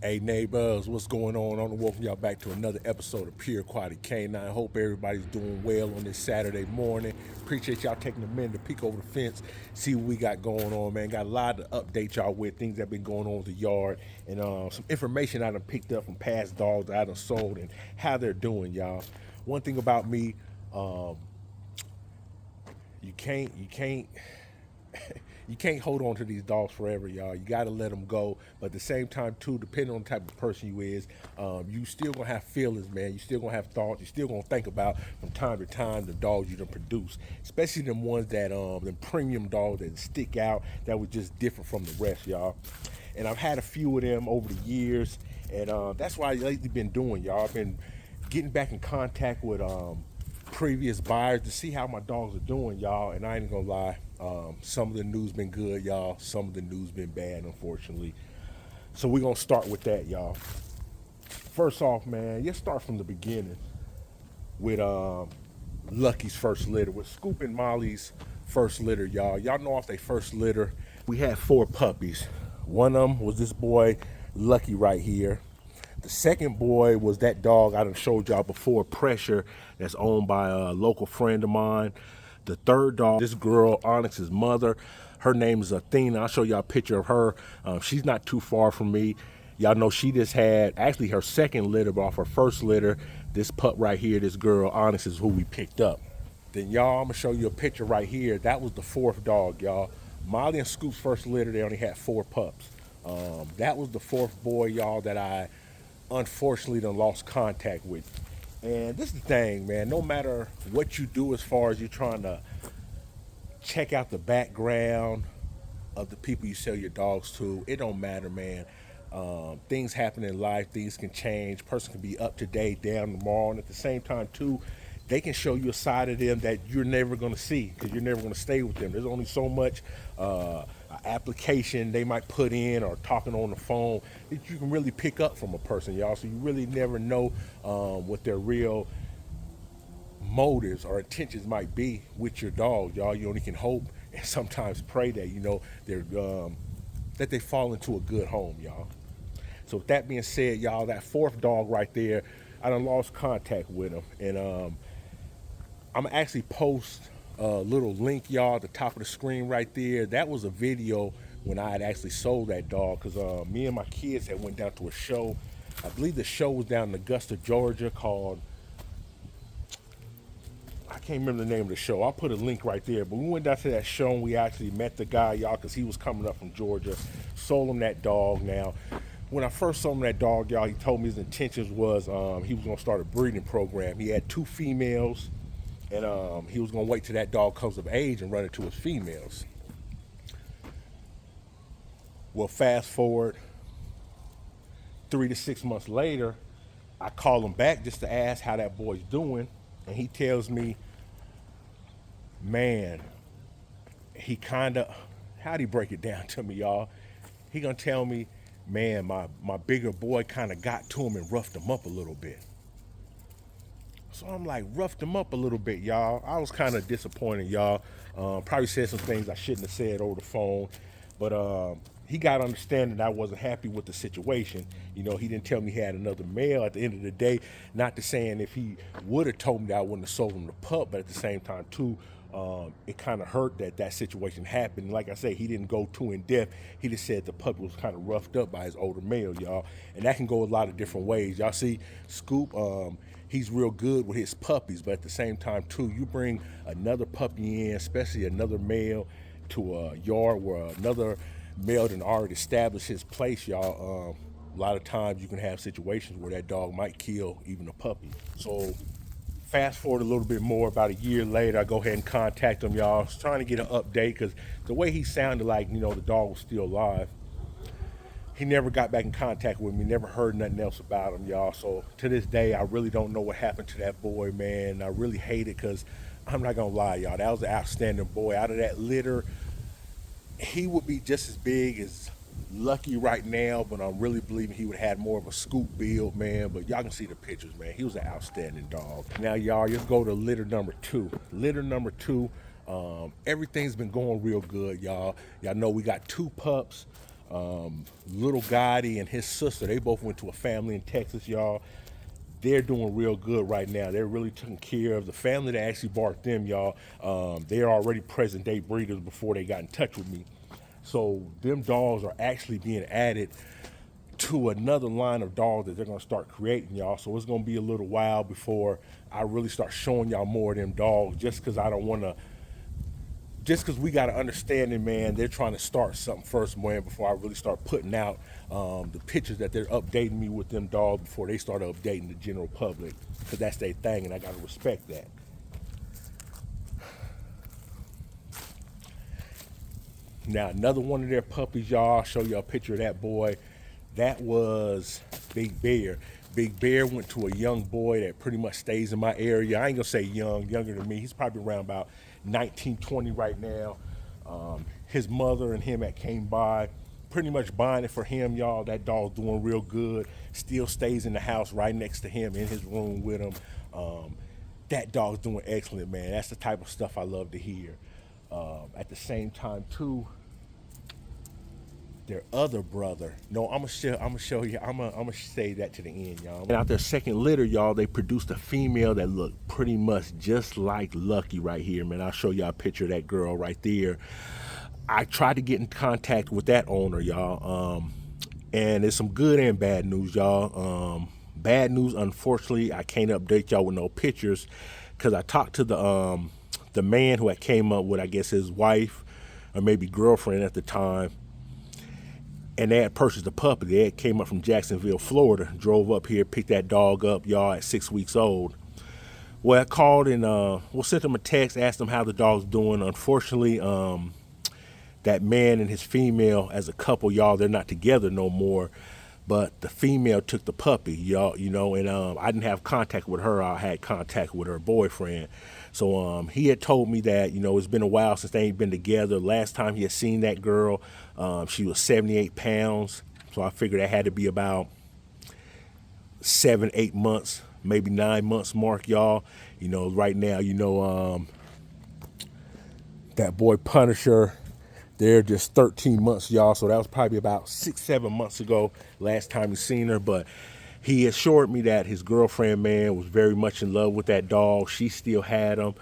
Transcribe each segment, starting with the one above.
Hey neighbors, what's going on? I want to welcome y'all back to another episode of Pure Quality Canine. Hope everybody's doing well on this Saturday morning. Appreciate y'all taking a minute to peek over the fence, see what we got going on, man. Got a lot to update y'all with, things that have been going on with the yard, and some information I done picked up from past dogs that I done sold and how they're doing, y'all. One thing about me, you can't you can't hold on to these dogs forever, y'all. You got to let them go. But at the same time, too, depending on the type of person you is, you still going to have feelings, man. You still going to have thoughts. You still going to think about, from time to time, the dogs you done produce. Especially them ones that, them premium dogs that stick out, that was just different from the rest, y'all. And I've had a few of them over the years. And that's what I've lately been doing, y'all. I've been getting back in contact with previous buyers to see how my dogs are doing, y'all. And I ain't gonna lie, some of the news been good, y'all. Some of the news been bad, unfortunately. So we're gonna start with that, y'all. First off, man, let's start from the beginning with Lucky's first litter, with Scoop and Molly's first litter, y'all. Y'all know off their first litter, we had 4 puppies. One of them was this boy, Lucky, right here. The second boy was that dog I done showed y'all before, Pressure, that's owned by a local friend of mine. The third dog, this girl, Onyx's mother, her name is Athena. I'll show y'all a picture of her. She's not too far from me. Y'all know she just had actually her second litter, but off her first litter, this pup right here, this girl, Onyx, is who we picked up. Then y'all, I'm gonna show you a picture right here. That was the 4th dog, y'all. Molly and Scoop's first litter, they only had 4 pups. That was the 4th boy, y'all, that I unfortunately done lost contact with. And this is the thing, man, no matter what you do as far as you're trying to check out the background of the people you sell your dogs to, it don't matter, man. Things happen in life, things can change, person can be up to date, down tomorrow, and at the same time too, they can show you a side of them that you're never going to see because you're never going to stay with them. There's only so much application they might put in or talking on the phone that you can really pick up from a person, y'all. So you really never know what their real motives or intentions might be with your dog, y'all. You only can hope and sometimes pray that, you know, they're that they fall into a good home, y'all. So with that being said, y'all, that 4th dog right there, I done lost contact with him. And I'm gonna actually post a little link, y'all, at the top of the screen right there. That was a video when I had actually sold that dog, because me and my kids had went down to a show. I believe the show was down in Augusta, Georgia, called, I can't remember the name of the show. I'll put a link right there. But we went down to that show and we actually met the guy, y'all, because he was coming up from Georgia. Sold him that dog. Now, when I first sold him that dog, y'all, he told me his intentions was he was going to start a breeding program. He had 2 females, and he was going to wait till that dog comes of age and run it to his females. Well, fast forward 3 to 6 months later, I call him back just to ask how that boy's doing, and he tells me, man, he kind of, how'd he break it down to me, y'all? He gonna tell me, man, my bigger boy kind of got to him and roughed him up a little bit. So I'm like, roughed him up a little bit, y'all. I was kind of disappointed, y'all. Probably said some things I shouldn't have said over the phone, but he got understanding I wasn't happy with the situation. You know, he didn't tell me he had another male at the end of the day. Not to saying if he would have told me that I wouldn't have sold him the pup, but at the same time too, it kind of hurt that situation happened. Like I say, he didn't go too in depth. He just said the puppy was kind of roughed up by his older male, y'all. And that can go a lot of different ways. Y'all see, Scoop, he's real good with his puppies, but at the same time too, you bring another puppy in, especially another male, to a yard where another male done already established his place, y'all. A lot of times you can have situations where that dog might kill even a puppy. So fast forward a little bit more, about a year later, I go ahead and contact him, y'all. I was trying to get an update because the way he sounded like, you know, the dog was still alive. He never got back in contact with me, never heard nothing else about him, y'all. So to this day, I really don't know what happened to that boy, man. I really hate it because I'm not gonna lie, y'all. That was an outstanding boy. Out of that litter, he would be just as big as Lucky right now, but I'm really believing he would have had more of a Scoop build, man. But y'all can see the pictures, man. He was an outstanding dog. Now, y'all, let's go to litter number 2. Litter number 2, everything's been going real good, y'all. Y'all know we got 2 pups. Little Gotti and his sister, they both went to a family in Texas, y'all. They're doing real good right now. They're really taking care of the family that actually bought them, y'all. They're already present day breeders before they got in touch with me. So them dogs are actually being added to another line of dogs that they're gonna start creating, y'all. So it's gonna be a little while before I really start showing y'all more of them dogs, just because I don't wanna, just because we got to understand it, man. They're trying to start something first, man, before I really start putting out the pictures that they're updating me with them dogs before they start updating the general public, because that's their thing, and I got to respect that. Now, another one of their puppies, y'all. I'll show y'all a picture of that boy. That was Big Bear. Big Bear went to a young boy that pretty much stays in my area. I ain't gonna say young, younger than me. He's probably around about 19, 20 right now. His mother and him that came by, pretty much buying it for him, y'all. That dog's doing real good. Still stays in the house right next to him, in his room with him. That dog's doing excellent, man. That's the type of stuff I love to hear. At the same time, too, their other brother. No, I'm gonna show you. I'm gonna say that to the end, y'all. And out their second litter, y'all, they produced a female that looked pretty much just like Lucky right here, man. I'll show y'all a picture of that girl right there. I tried to get in contact with that owner, y'all. And there's some good and bad news, y'all. Bad news, unfortunately, I can't update y'all with no pictures, because I talked to the man who I came up with, I guess his wife or maybe girlfriend at the time, and they had purchased a puppy. They had came up from Jacksonville, Florida, drove up here, picked that dog up, y'all, at 6 weeks old. Well, I called and sent them a text, asked them how the dog's doing. Unfortunately, that man and his female, as a couple, y'all, they're not together no more. But the female took the puppy, y'all, you know, and I didn't have contact with her. I had contact with her boyfriend. So he had told me that, you know, it's been a while since they ain't been together. Last time he had seen that girl, she was 78 pounds. So I figured that had to be about 7, 8 months, maybe 9 months mark, y'all. You know, right now, you know, that boy Punisher, they're just 13 months, y'all. So that was probably about 6, 7 months ago, last time he seen her. But he assured me that his girlfriend, man, was very much in love with that dog. She still had him.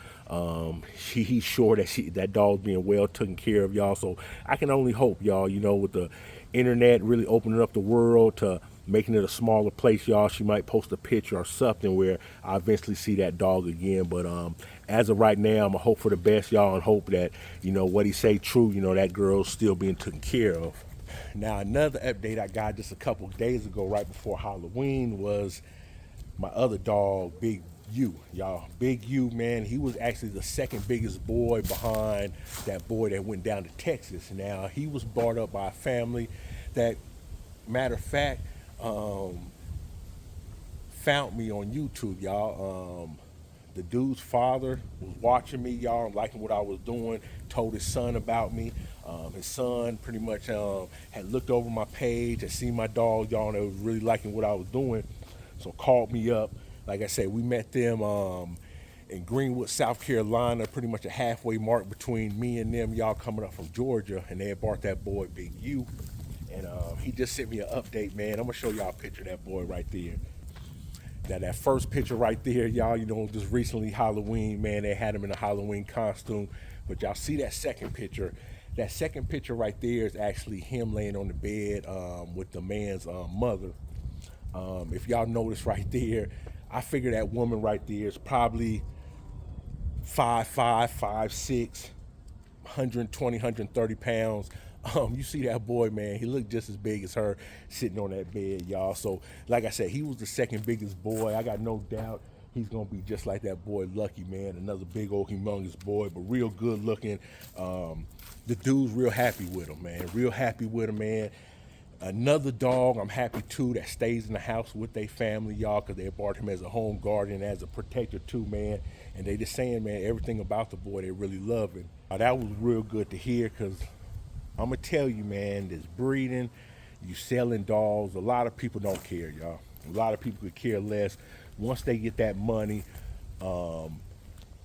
He's sure that that dog's being well taken care of, y'all. So I can only hope, y'all, you know, with the internet really opening up the world to making it a smaller place, y'all, she might post a picture or something where I eventually see that dog again. But as of right now, I'm gonna hope for the best, y'all, and hope that, you know, what he say true, you know, that girl's still being taken care of. Now, another update I got just a couple of days ago, right before Halloween, was my other dog, Big U, y'all. Big U, man, he was actually the second biggest boy behind that boy that went down to Texas. Now, he was brought up by a family that, matter of fact, found me on YouTube, y'all. The dude's father was watching me, y'all, liking what I was doing, told his son about me. His son pretty much had looked over my page, had seen my dog, y'all, and was really liking what I was doing. So called me up. Like I said, we met them in Greenwood, South Carolina, pretty much a halfway mark between me and them, y'all, coming up from Georgia, and they had brought that boy, Big U. And he just sent me an update, man. I'm gonna show y'all a picture of that boy right there. Now that first picture right there, y'all, you know, just recently Halloween, man, they had him in a Halloween costume. But y'all see that second picture. That second picture right there is actually him laying on the bed with the man's mother. If y'all notice right there, I figure that woman right there is probably 5'5", 5'6", 120, 130 pounds. You see that boy, man, he looked just as big as her sitting on that bed, y'all. So, like I said, he was the second biggest boy. I got no doubt he's going to be just like that boy Lucky, man. Another big old humongous boy, but real good looking. The dude's real happy with him, man. Real happy with him, man. Another dog I'm happy too that stays in the house with their family, y'all, because they bought him as a home guardian, as a protector too, man. And they just saying, man, everything about the boy they really love him. That was real good to hear, because I'm going to tell you, man, this breeding, you selling dogs, a lot of people don't care, y'all. A lot of people could care less. Once they get that money,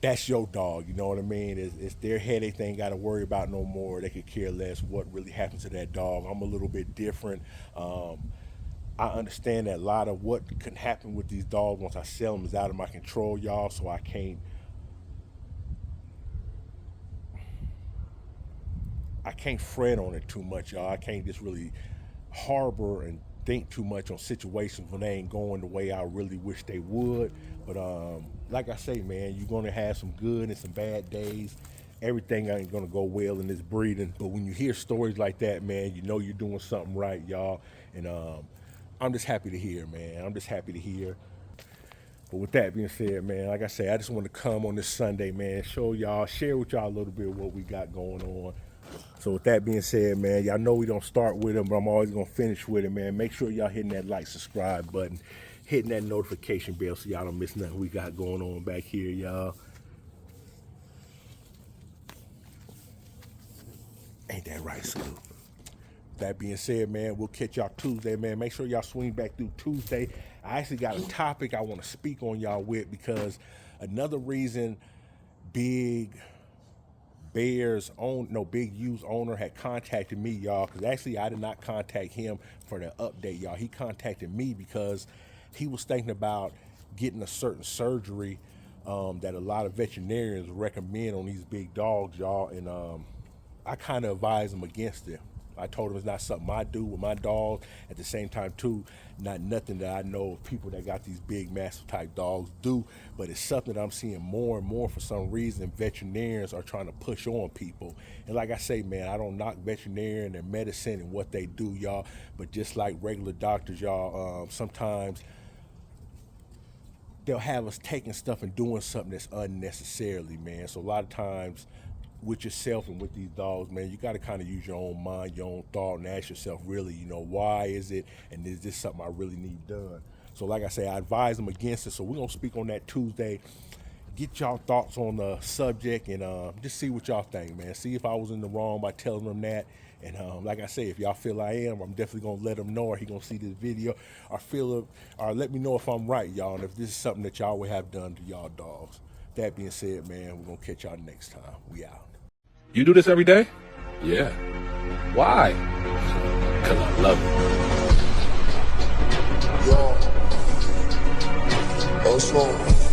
that's your dog, you know what I mean? It's their headache. They ain't got to worry about no more. They could care less what really happens to that dog. I'm a little bit different. I understand that a lot of what can happen with these dogs once I sell them is out of my control, y'all. So I can't fret on it too much, y'all. I can't just really harbor and think too much on situations when they ain't going the way I really wish they would. But like I say, man, you're gonna have some good and some bad days. Everything ain't gonna go well in this breeding. But when you hear stories like that, man, you know you're doing something right, y'all. And I'm just happy to hear, man. I'm just happy to hear. But with that being said, man, like I say, I just want to come on this Sunday, man, show y'all, share with y'all a little bit of what we got going on. So with that being said, man, y'all know we don't start with them, but I'm always going to finish with it, man. Make sure y'all hitting that like, subscribe button, hitting that notification bell so y'all don't miss nothing we got going on back here, y'all. Ain't that right, Scoop? That being said, man, we'll catch y'all Tuesday, man. Make sure y'all swing back through Tuesday. I actually got a topic I want to speak on y'all with, because another reason Big U's owner had contacted me, y'all, because actually I did not contact him for the update, y'all. He contacted me because he was thinking about getting a certain surgery that a lot of veterinarians recommend on these big dogs, y'all, and I kind of advised him against it. I told him it's not something I do with my dog. At the same time, too, not nothing that I know of people that got these big, massive type dogs do, but it's something that I'm seeing more and more for some reason. Veterinarians are trying to push on people. And like I say, man, I don't knock veterinarian and medicine and what they do, y'all, but just like regular doctors, y'all, sometimes they'll have us taking stuff and doing something that's unnecessarily, man. So a lot of times, with yourself and with these dogs, man, you got to kind of use your own mind, your own thought, and ask yourself, really, you know, why is it, and is this something I really need done? So like I say, I advise them against it. So we're going to speak on that Tuesday, get y'all thoughts on the subject, and just see what y'all think, man. See if I was in the wrong by telling them that. And like I say, if y'all feel I am, I'm definitely going to let them know, or he going to see this video, or let me know if I'm right, y'all, and if this is something that y'all would have done to y'all dogs. That being said, man, we're going to catch y'all next time. We out. You do this every day? Yeah. Why? Because I love it. Yo. Oh, slow.